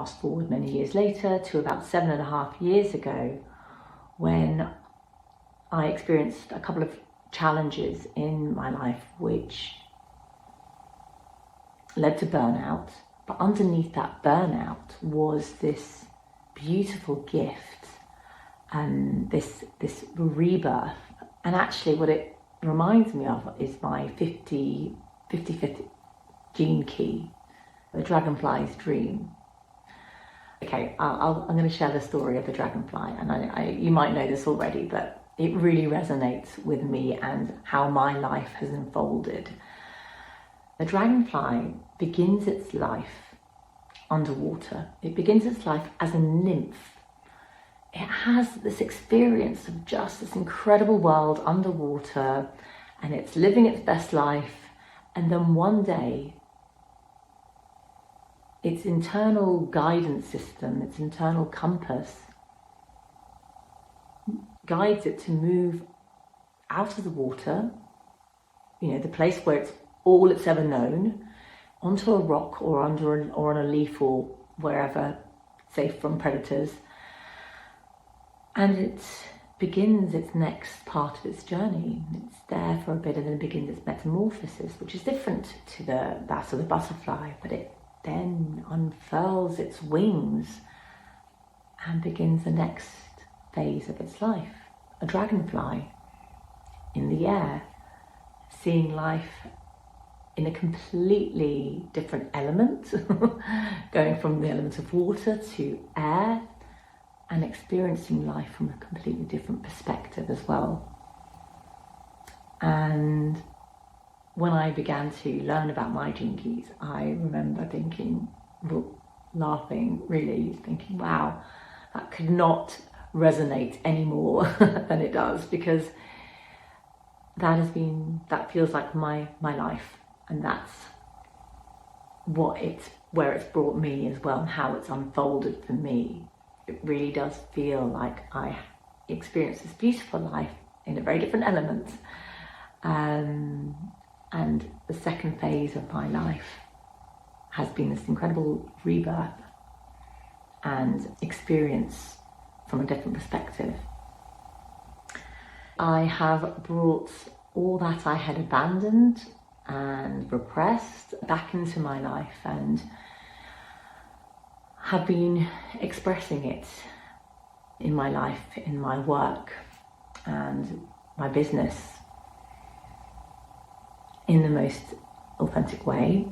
fast forward many years later to about 7.5 years ago, when I experienced a couple of challenges in my life which led to burnout. But underneath that burnout was this beautiful gift and this rebirth. And actually what it reminds me of is my 55th gene key, the dragonfly's dream. Okay, I'm going to share the story of the dragonfly, and you might know this already, but it really resonates with me and how my life has unfolded. The dragonfly begins its life underwater. It begins its life as a nymph. It has this experience of just this incredible world underwater, and it's living its best life. And then one day, its internal guidance system, its internal compass, guides it to move out of the water, the place where it's all it's ever known, onto a rock or on a leaf or wherever, safe from predators. And it begins its next part of its journey. It's there for a bit and then begins its metamorphosis, which is different to that of the butterfly, but it then unfurls its wings and begins the next phase of its life. A dragonfly in the air, seeing life in a completely different element, going from the element of water to air, and experiencing life from a completely different perspective as well. And when I began to learn about my gene keys, I remember laughing, really thinking, wow, that could not resonate any more than it does, because that feels like my life, and that's where it's brought me as well, and how it's unfolded for me. It really does feel like I experienced this beautiful life in a very different element. And the second phase of my life has been this incredible rebirth and experience from a different perspective. I have brought all that I had abandoned and repressed back into my life, and have been expressing it in my life, in my work and my business in the most authentic way.